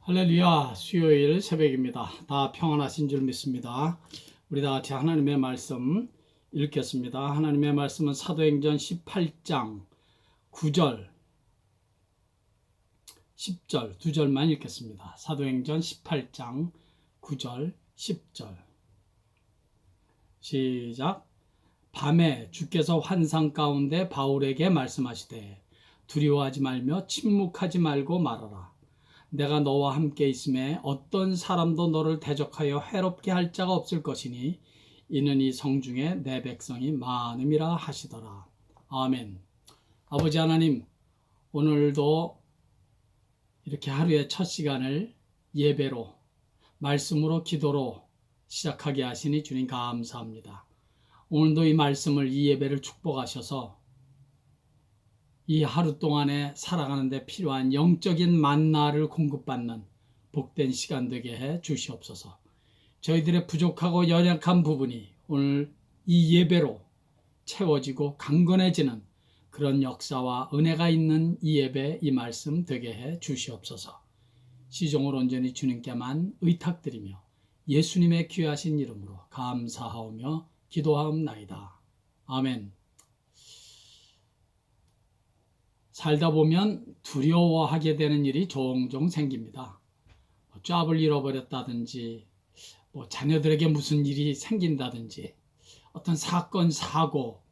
할렐루야. 수요일 새벽입니다. 다 평안하신 줄 믿습니다. 우리 다 같이 하나님의 말씀 읽겠습니다. 하나님의 말씀은 사도행전 18장 9절 10절 두 절만 읽겠습니다. 사도행전 18장 9절 10절 시작. 밤에 주께서 환상 가운데 바울에게 말씀하시되 두려워하지 말며 침묵하지 말고 말하라. 내가 너와 함께 있음에 어떤 사람도 너를 대적하여 해롭게 할 자가 없을 것이니 이는 이 성중에 내 백성이 많음이라 하시더라. 아멘. 아버지 하나님, 오늘도 이렇게 하루의 첫 시간을 예배로, 말씀으로, 기도로 시작하게 하시니 주님 감사합니다. 오늘도 이 말씀을, 이 예배를 축복하셔서 이 하루 동안에 살아가는 데 필요한 영적인 만나를 공급받는 복된 시간 되게 해 주시옵소서. 저희들의 부족하고 연약한 부분이 오늘 이 예배로 채워지고 강건해지는 그런 역사와 은혜가 있는 이 예배, 이 말씀 되게 해 주시옵소서. 시종을 온전히 주님께만 의탁드리며 예수님의 귀하신 이름으로 감사하오며 기도하옵나이다. 아멘. 살다 보면 두려워하게 되는 일이 종종 생깁니다. 쟈을 잃어버렸다든지, 자녀들에게 무슨 일이 생긴다든지, 어떤 사건, 사고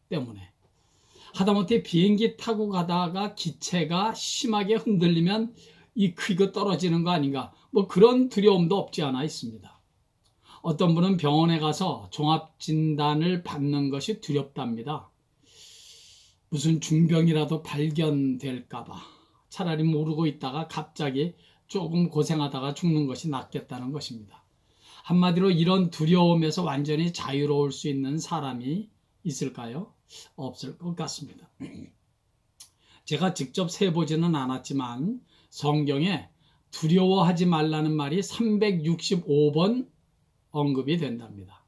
때문에. 하다못해 비행기 타고 가다가 기체가 심하게 흔들리면 이거 떨어지는 거 아닌가, 그런 두려움도 없지 않아 있습니다. 어떤 분은 병원에 가서 종합진단을 받는 것이 두렵답니다. 무슨 중병이라도 발견될까봐 차라리 모르고 있다가 갑자기 조금 고생하다가 죽는 것이 낫겠다는 것입니다. 한마디로 이런 두려움에서 완전히 자유로울 수 있는 사람이 있을까요? 없을 것 같습니다. 제가 직접 세보지는 않았지만 성경에 두려워하지 말라는 말이 365번 언급이 된답니다.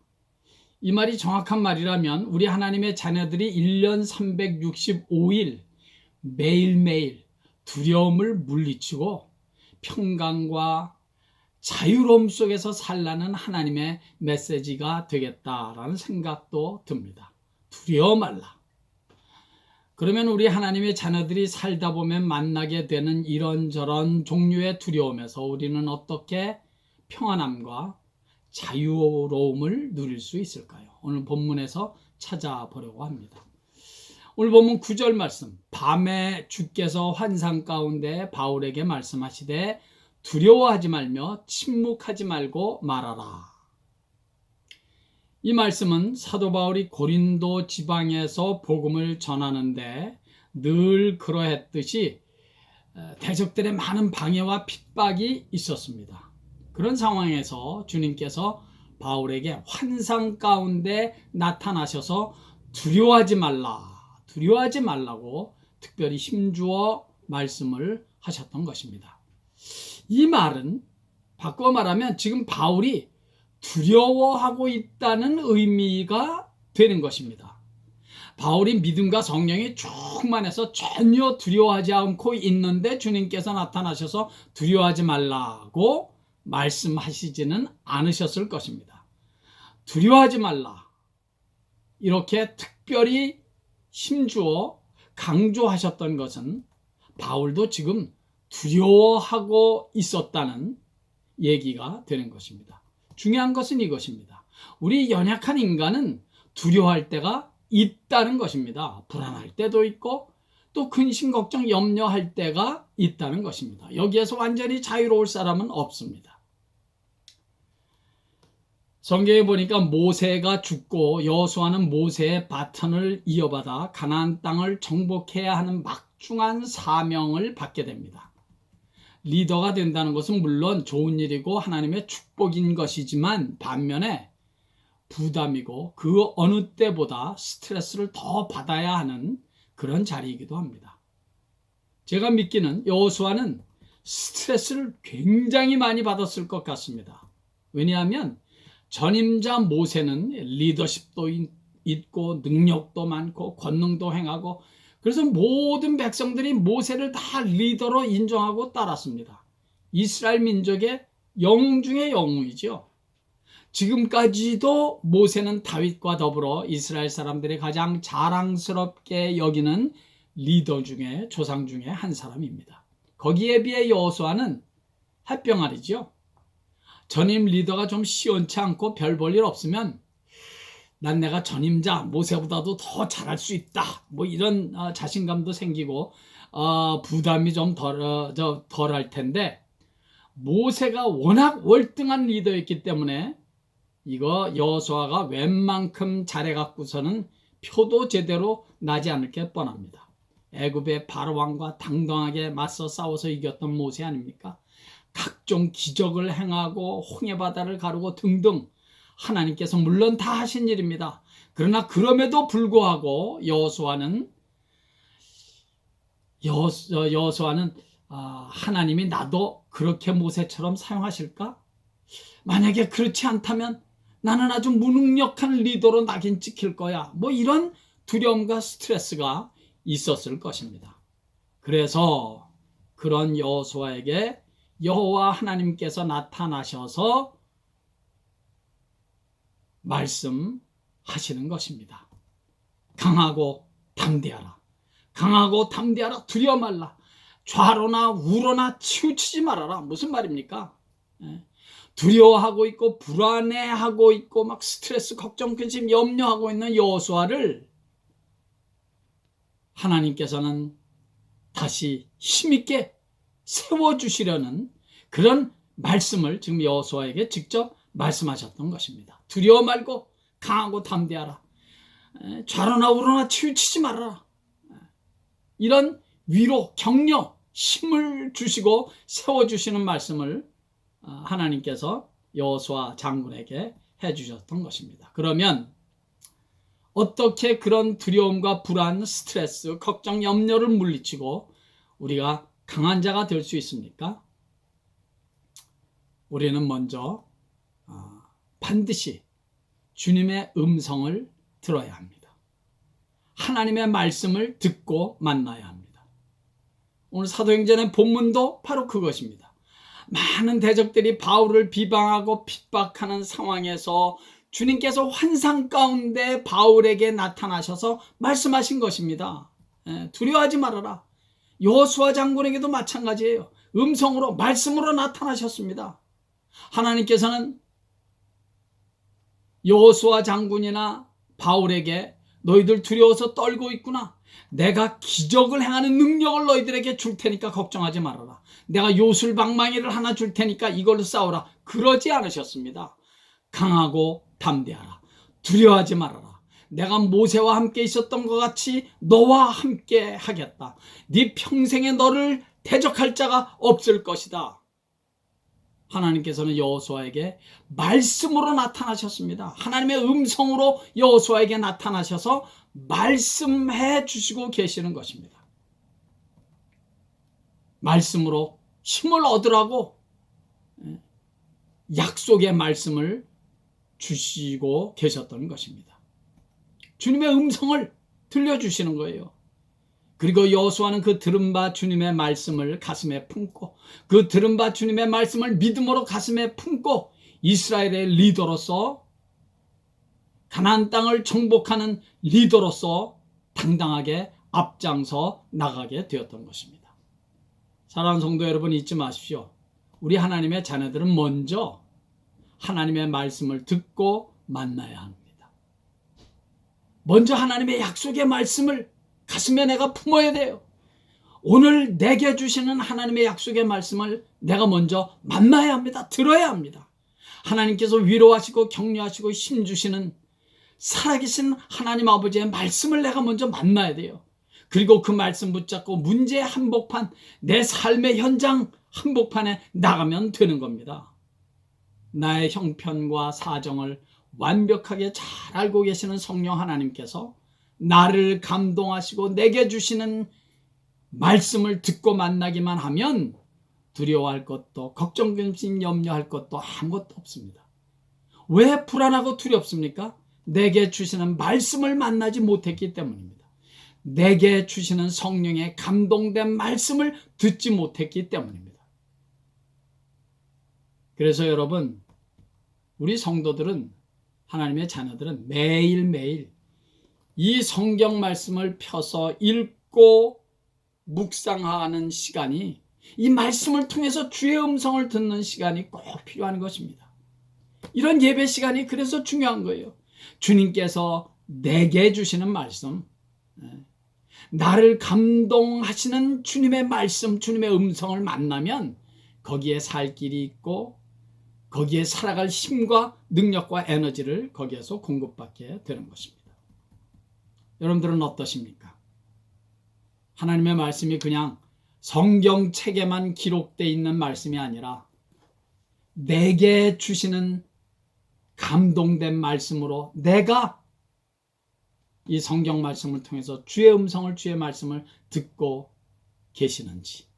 이 말이 정확한 말이라면 우리 하나님의 자녀들이 1년 365일 매일매일 두려움을 물리치고 평강과 자유로움 속에서 살라는 하나님의 메시지가 되겠다라는 생각도 듭니다. 두려워 말라. 그러면 우리 하나님의 자녀들이 살다 보면 만나게 되는 이런저런 종류의 두려움에서 우리는 어떻게 평안함과 자유로움을 누릴 수 있을까요? 오늘 본문에서 찾아보려고 합니다. 오늘 본문 9절 말씀, 밤에 주께서 환상 가운데 바울에게 말씀하시되 두려워하지 말며 침묵하지 말고 말하라. 이 말씀은 사도 바울이 고린도 지방에서 복음을 전하는데 늘 그러했듯이 대적들의 많은 방해와 핍박이 있었습니다. 그런 상황에서 주님께서 바울에게 환상 가운데 나타나셔서 두려워하지 말라고 특별히 힘주어 말씀을 하셨던 것입니다. 이 말은 바꿔 말하면 지금 바울이 두려워하고 있다는 의미가 되는 것입니다. 바울이 믿음과 성령이 충만해서 전혀 두려워하지 않고 있는데 주님께서 나타나셔서 두려워하지 말라고 말씀하시지는 않으셨을 것입니다. 두려워하지 말라. 이렇게 특별히 힘주어 강조하셨던 것은 바울도 지금 두려워하고 있었다는 얘기가 되는 것입니다. 중요한 것은 이것입니다. 우리 연약한 인간은 두려워할 때가 있다는 것입니다. 불안할 때도 있고 또 근심, 걱정, 염려할 때가 있다는 것입니다. 여기에서 완전히 자유로울 사람은 없습니다. 성경에 보니까 모세가 죽고 여호수아는 모세의 바톤을 이어받아 가나안 땅을 정복해야 하는 막중한 사명을 받게 됩니다. 리더가 된다는 것은 물론 좋은 일이고 하나님의 축복인 것이지만 반면에 부담이고 그 어느 때보다 스트레스를 더 받아야 하는 그런 자리이기도 합니다. 제가 믿기는 여호수아는 스트레스를 굉장히 많이 받았을 것 같습니다. 왜냐하면 전임자 모세는 리더십도 있고 능력도 많고 권능도 행하고 그래서 모든 백성들이 모세를 다 리더로 인정하고 따랐습니다. 이스라엘 민족의 영웅 중의 영웅이죠. 지금까지도 모세는 다윗과 더불어 이스라엘 사람들이 가장 자랑스럽게 여기는 리더 중에, 조상 중에 한 사람입니다. 거기에 비해 여호수아는 햇병아리죠. 전임 리더가 좀 시원치 않고 별 볼 일 없으면 난 내가 전임자 모세보다도 더 잘할 수 있다, 뭐 이런 자신감도 생기고 부담이 좀 덜할 텐데, 모세가 워낙 월등한 리더였기 때문에 이거 여호수아가 웬만큼 잘해갖고서는 표도 제대로 나지 않을 게 뻔합니다. 애굽의 바로 왕과 당당하게 맞서 싸워서 이겼던 모세 아닙니까? 각종 기적을 행하고 홍해바다를 가르고 등등 하나님께서 물론 다 하신 일입니다. 그러나 그럼에도 불구하고 여호수아는 하나님이 나도 그렇게 모세처럼 사용하실까? 만약에 그렇지 않다면 나는 아주 무능력한 리더로 낙인 찍힐 거야, 뭐 이런 두려움과 스트레스가 있었을 것입니다. 그래서 그런 여호수아에게 여호와 하나님께서 나타나셔서 말씀하시는 것입니다. 강하고 담대하라. 강하고 담대하라. 두려워 말라. 좌로나 우로나 치우치지 말아라. 무슨 말입니까? 두려워하고 있고 불안해하고 있고 막 스트레스, 걱정, 근심, 염려하고 있는 여호수아를 하나님께서는 다시 힘있게 세워주시려는 그런 말씀을 지금 여호수아에게 직접 말씀하셨던 것입니다. 두려워 말고 강하고 담대하라. 좌로나 우로나 치우치지 말아라. 이런 위로, 격려, 힘을 주시고 세워주시는 말씀을 하나님께서 여호수아 장군에게 해주셨던 것입니다. 그러면 어떻게 그런 두려움과 불안, 스트레스, 걱정, 염려를 물리치고 우리가 강한 자가 될 수 있습니까? 우리는 먼저 반드시 주님의 음성을 들어야 합니다. 하나님의 말씀을 듣고 만나야 합니다. 오늘 사도행전의 본문도 바로 그것입니다. 많은 대적들이 바울을 비방하고 핍박하는 상황에서 주님께서 환상 가운데 바울에게 나타나셔서 말씀하신 것입니다. 두려워하지 말아라. 여호수아 장군에게도 마찬가지예요. 음성으로, 말씀으로 나타나셨습니다. 하나님께서는 여호수아 장군이나 바울에게 너희들 두려워서 떨고 있구나. 내가 기적을 행하는 능력을 너희들에게 줄 테니까 걱정하지 말아라. 내가 요술방망이를 하나 줄 테니까 이걸로 싸우라. 그러지 않으셨습니다. 강하고 담대하라. 두려워하지 말아라. 내가 모세와 함께 있었던 것 같이 너와 함께 하겠다. 네 평생에 너를 대적할 자가 없을 것이다. 하나님께서는 여호수아에게 말씀으로 나타나셨습니다. 하나님의 음성으로 여호수아에게 나타나셔서 말씀해 주시고 계시는 것입니다. 말씀으로 힘을 얻으라고 약속의 말씀을 주시고 계셨던 것입니다. 주님의 음성을 들려주시는 거예요. 그리고 여호수아는 그 들은 바 주님의 말씀을 가슴에 품고, 그 들은 바 주님의 말씀을 믿음으로 가슴에 품고 이스라엘의 리더로서, 가나안 땅을 정복하는 리더로서 당당하게 앞장서 나가게 되었던 것입니다. 사랑하는 성도 여러분, 잊지 마십시오. 우리 하나님의 자녀들은 먼저 하나님의 말씀을 듣고 만나야 합니다. 먼저 하나님의 약속의 말씀을 가슴에 내가 품어야 돼요. 오늘 내게 주시는 하나님의 약속의 말씀을 내가 먼저 만나야 합니다. 들어야 합니다. 하나님께서 위로하시고 격려하시고 힘주시는 살아계신 하나님 아버지의 말씀을 내가 먼저 만나야 돼요. 그리고 그 말씀 붙잡고 문제의 한복판, 내 삶의 현장 한복판에 나가면 되는 겁니다. 나의 형편과 사정을 완벽하게 잘 알고 계시는 성령 하나님께서 나를 감동하시고 내게 주시는 말씀을 듣고 만나기만 하면 두려워할 것도, 걱정, 근심, 염려할 것도 아무것도 없습니다. 왜 불안하고 두렵습니까? 내게 주시는 말씀을 만나지 못했기 때문입니다. 내게 주시는 성령의 감동된 말씀을 듣지 못했기 때문입니다. 그래서 여러분, 우리 성도들은, 하나님의 자녀들은 매일매일 이 성경 말씀을 펴서 읽고 묵상하는 시간이, 이 말씀을 통해서 주의 음성을 듣는 시간이 꼭 필요한 것입니다. 이런 예배 시간이 그래서 중요한 거예요. 주님께서 내게 주시는 말씀, 나를 감동하시는 주님의 말씀, 주님의 음성을 만나면 거기에 살 길이 있고 거기에 살아갈 힘과 능력과 에너지를 거기에서 공급받게 되는 것입니다. 여러분들은 어떠십니까? 하나님의 말씀이 그냥 성경책에만 기록되어 있는 말씀이 아니라 내게 주시는 감동된 말씀으로 내가 이 성경 말씀을 통해서 주의 음성을, 주의 말씀을 듣고 계시는지.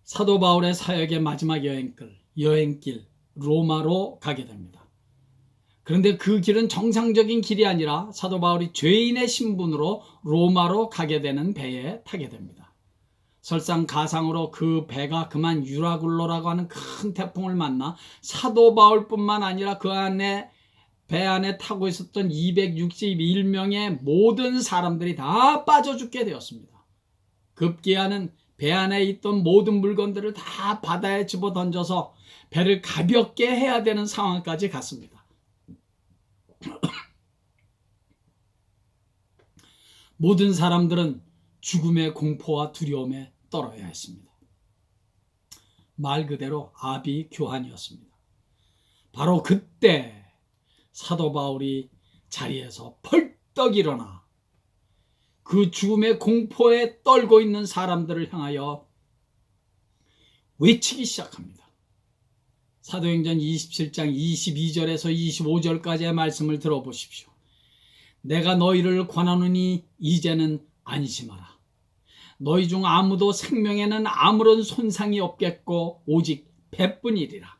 사도 바울의 사역의 마지막 여행길 로마로 가게 됩니다. 그런데 그 길은 정상적인 길이 아니라 사도 바울이 죄인의 신분으로 로마로 가게 되는 배에 타게 됩니다. 설상가상으로 그 배가 그만 유라굴로라고 하는 큰 태풍을 만나 사도 바울뿐만 아니라 그 안에, 배 안에 타고 있었던 261명의 모든 사람들이 다 빠져 죽게 되었습니다. 급기야는 배 안에 있던 모든 물건들을 다 바다에 집어 던져서 배를 가볍게 해야 되는 상황까지 갔습니다. 모든 사람들은 죽음의 공포와 두려움에 떨어야 했습니다. 말 그대로 아비규환이었습니다. 바로 그때 사도 바울이 자리에서 벌떡 일어나 그 죽음의 공포에 떨고 있는 사람들을 향하여 외치기 시작합니다. 사도행전 27장 22절에서 25절까지의 말씀을 들어보십시오. 내가 너희를 권하노니 이제는 안심하라. 너희 중 아무도 생명에는 아무런 손상이 없겠고 오직 배뿐이리라.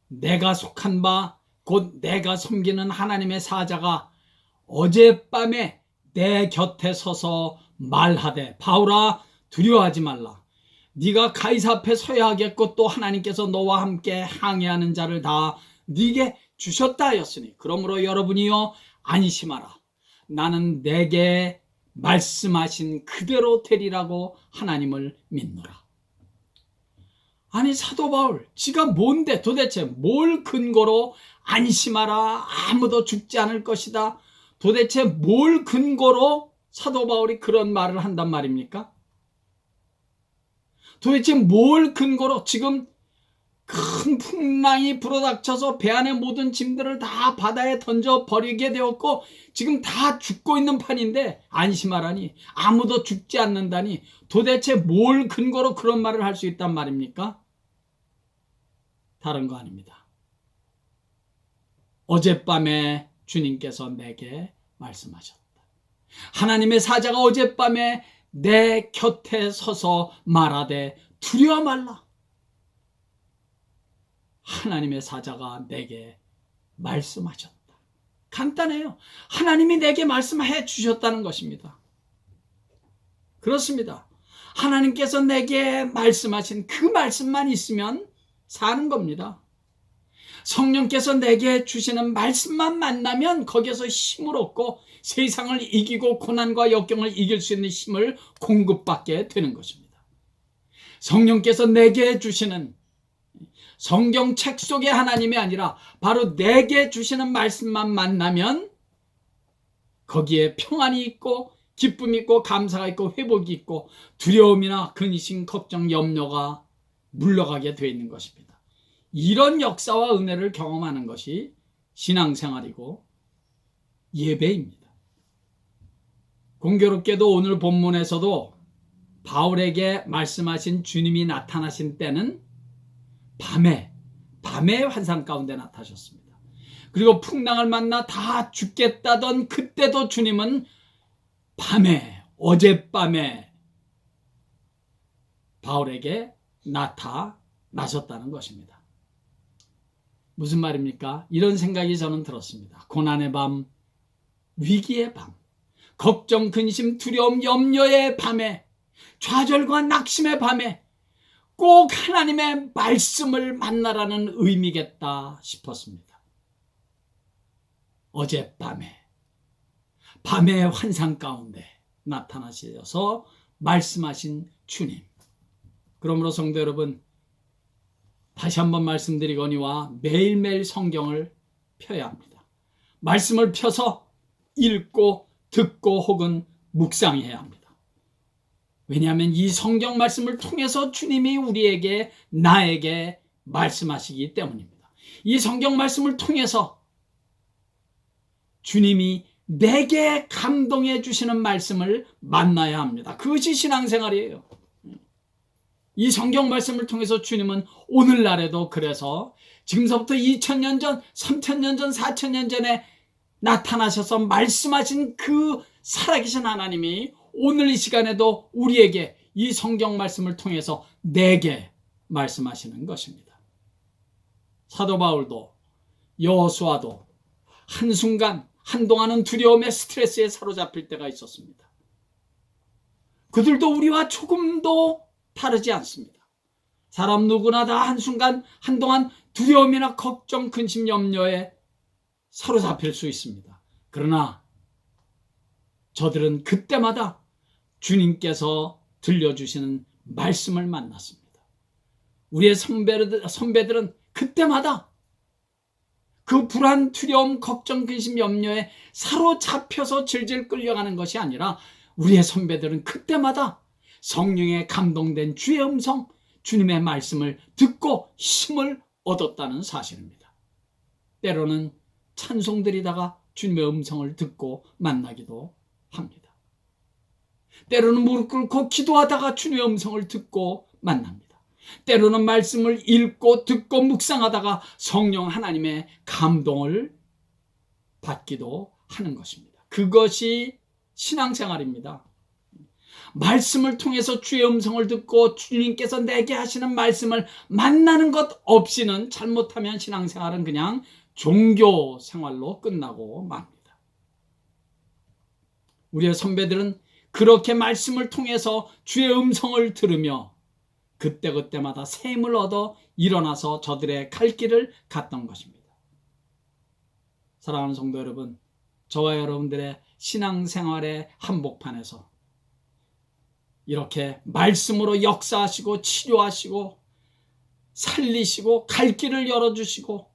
내가 속한 바 곧 내가 섬기는 하나님의 사자가 어젯밤에 내 곁에 서서 말하되 바울아 두려워하지 말라. 네가 가이사 앞에 서야 하겠고 또 하나님께서 너와 함께 항해하는 자를 다 네게 주셨다 하였으니 그러므로 여러분이여 안심하라. 나는 내게 말씀하신 그대로 되리라고 하나님을 믿노라. 아니 사도 바울 지가 뭔데 도대체 뭘 근거로 안심하라, 아무도 죽지 않을 것이다, 도대체 뭘 근거로 사도 바울이 그런 말을 한단 말입니까? 도대체 뭘 근거로 지금 큰 풍랑이 불어닥쳐서 배 안의 모든 짐들을 다 바다에 던져버리게 되었고 지금 다 죽고 있는 판인데 안심하라니, 아무도 죽지 않는다니, 도대체 뭘 근거로 그런 말을 할 수 있단 말입니까? 다른 거 아닙니다. 어젯밤에 주님께서 내게 말씀하셨다. 하나님의 사자가 어젯밤에 내 곁에 서서 말하되 두려워 말라. 하나님의 사자가 내게 말씀하셨다. 간단해요. 하나님이 내게 말씀해 주셨다는 것입니다. 그렇습니다. 하나님께서 내게 말씀하신 그 말씀만 있으면 사는 겁니다. 성령께서 내게 주시는 말씀만 만나면 거기에서 힘을 얻고 세상을 이기고 고난과 역경을 이길 수 있는 힘을 공급받게 되는 것입니다. 성령께서 내게 주시는 성경책 속의 하나님이 아니라 바로 내게 주시는 말씀만 만나면 거기에 평안이 있고 기쁨이 있고 감사가 있고 회복이 있고 두려움이나 근심, 걱정, 염려가 물러가게 되어 있는 것입니다. 이런 역사와 은혜를 경험하는 것이 신앙생활이고 예배입니다. 공교롭게도 오늘 본문에서도 바울에게 말씀하신 주님이 나타나신 때는 밤의 환상 가운데 나타나셨습니다. 그리고 풍랑을 만나 다 죽겠다던 그때도 주님은 어젯밤에 바울에게 나타나셨다는 것입니다. 무슨 말입니까? 이런 생각이 저는 들었습니다. 고난의 밤, 위기의 밤, 걱정, 근심, 두려움, 염려의 밤에 좌절과 낙심의 밤에 꼭 하나님의 말씀을 만나라는 의미겠다 싶었습니다. 어젯밤에 밤의 환상 가운데 나타나셔서 말씀하신 주님. 그러므로 성도 여러분, 다시 한번 말씀드리거니와 매일매일 성경을 펴야 합니다. 말씀을 펴서 읽고 듣고 혹은 묵상해야 합니다. 왜냐하면 이 성경 말씀을 통해서 주님이 우리에게, 나에게 말씀하시기 때문입니다. 이 성경 말씀을 통해서 주님이 내게 감동해 주시는 말씀을 만나야 합니다. 그것이 신앙생활이에요. 이 성경 말씀을 통해서 주님은 오늘날에도, 그래서 지금서부터 2000년 전, 3000년 전, 4000년 전에 나타나셔서 말씀하신 그 살아계신 하나님이 오늘 이 시간에도 우리에게 이 성경 말씀을 통해서 내게 말씀하시는 것입니다. 사도 바울도 여호수아도 한순간, 한동안은 두려움에, 스트레스에 사로잡힐 때가 있었습니다. 그들도 우리와 조금도 다르지 않습니다. 사람 누구나 다 한순간, 한동안 두려움이나 걱정, 근심, 염려에 사로잡힐 수 있습니다. 그러나 저들은 그때마다 주님께서 들려주시는 말씀을 만났습니다. 우리의 선배들은 그때마다 그 불안, 두려움, 걱정, 근심, 염려에 사로잡혀서 질질 끌려가는 것이 아니라 우리의 선배들은 그때마다 성령에 감동된 주의 음성, 주님의 말씀을 듣고 힘을 얻었다는 사실입니다. 때로는 찬송드리다가 주님의 음성을 듣고 만나기도 합니다. 때로는 무릎 꿇고 기도하다가 주님의 음성을 듣고 만납니다. 때로는 말씀을 읽고 듣고 묵상하다가 성령 하나님의 감동을 받기도 하는 것입니다. 그것이 신앙생활입니다. 말씀을 통해서 주의 음성을 듣고 주님께서 내게 하시는 말씀을 만나는 것 없이는, 잘못하면 신앙생활은 그냥 종교 생활로 끝나고 맙니다. 우리의 선배들은 그렇게 말씀을 통해서 주의 음성을 들으며 그때그때마다 새 힘을 얻어 일어나서 저들의 갈 길을 갔던 것입니다. 사랑하는 성도 여러분, 저와 여러분들의 신앙생활의 한복판에서 이렇게 말씀으로 역사하시고 치료하시고 살리시고 갈 길을 열어주시고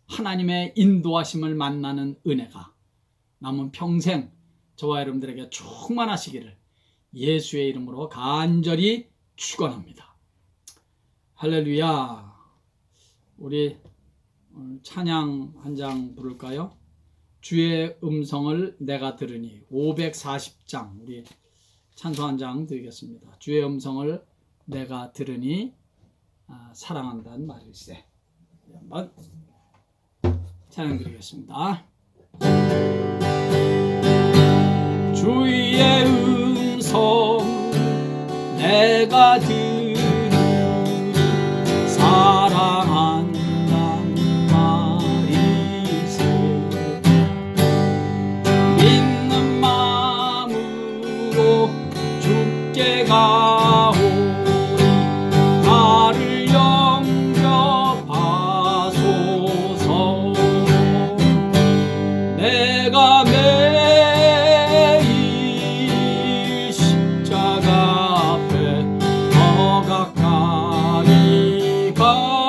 하나님의 인도하심을 만나는 은혜가 남은 평생 저와 여러분들에게 충만하시기를 예수의 이름으로 간절히 축원합니다. 할렐루야. 우리 찬양 한 장 부를까요? 주의 음성을 내가 들으니. 540장 우리 찬송 한 장 드리겠습니다. 주의 음성을 내가 들으니 사랑한다는 말일세. 한번 찬양 드리겠습니다. 주의 음성 내가 들으니 사랑한다는 말일세. 믿는 마음으로 주께 가오니 나를 영접하소서. 내가 매일 십자가 앞에 더 가까이 가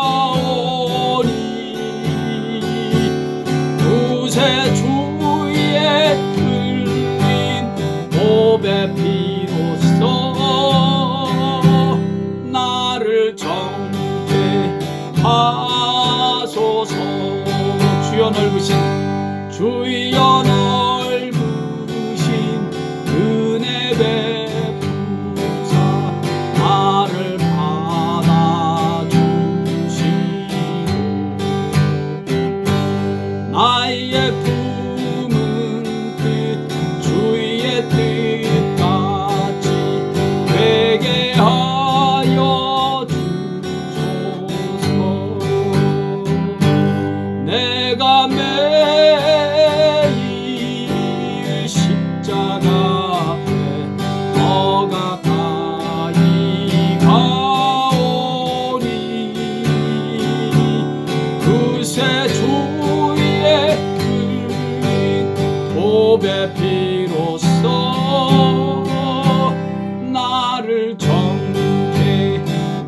마음을 정케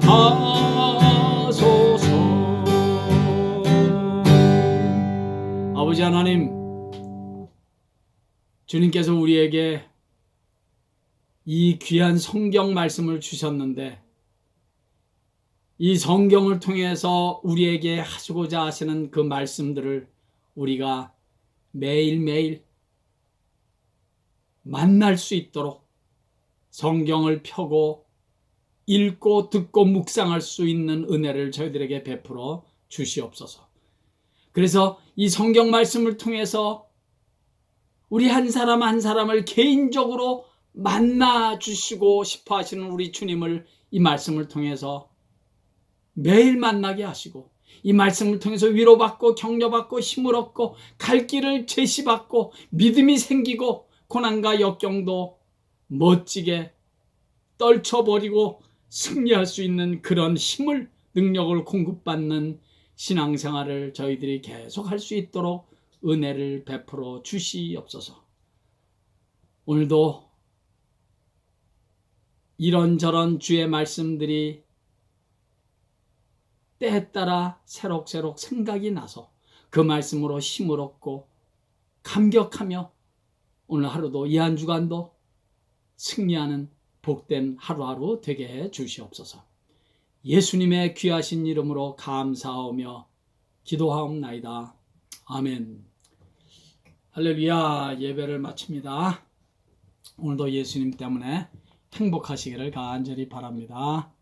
하소서. 아버지 하나님, 주님께서 우리에게 이 귀한 성경 말씀을 주셨는데 이 성경을 통해서 우리에게 하시고자 하시는 그 말씀들을 우리가 매일매일 만날 수 있도록 성경을 펴고 읽고 듣고 묵상할 수 있는 은혜를 저희들에게 베풀어 주시옵소서. 그래서 이 성경 말씀을 통해서 우리 한 사람 한 사람을 개인적으로 만나 주시고 싶어 하시는 우리 주님을 이 말씀을 통해서 매일 만나게 하시고 이 말씀을 통해서 위로받고 격려받고 힘을 얻고 갈 길을 제시받고 믿음이 생기고 고난과 역경도 멋지게 떨쳐버리고 승리할 수 있는 그런 힘을 능력을 공급받는 신앙생활을 저희들이 계속 할 수 있도록 은혜를 베풀어 주시옵소서. 오늘도 이런저런 주의 말씀들이 때에 따라 새록새록 생각이 나서 그 말씀으로 힘을 얻고 감격하며 오늘 하루도 이 한 주간도 승리하는 복된 하루하루 되게 해 주시옵소서. 예수님의 귀하신 이름으로 감사하며 기도하옵나이다. 아멘. 할렐루야. 예배를 마칩니다. 오늘도 예수님 때문에 행복하시기를 간절히 바랍니다.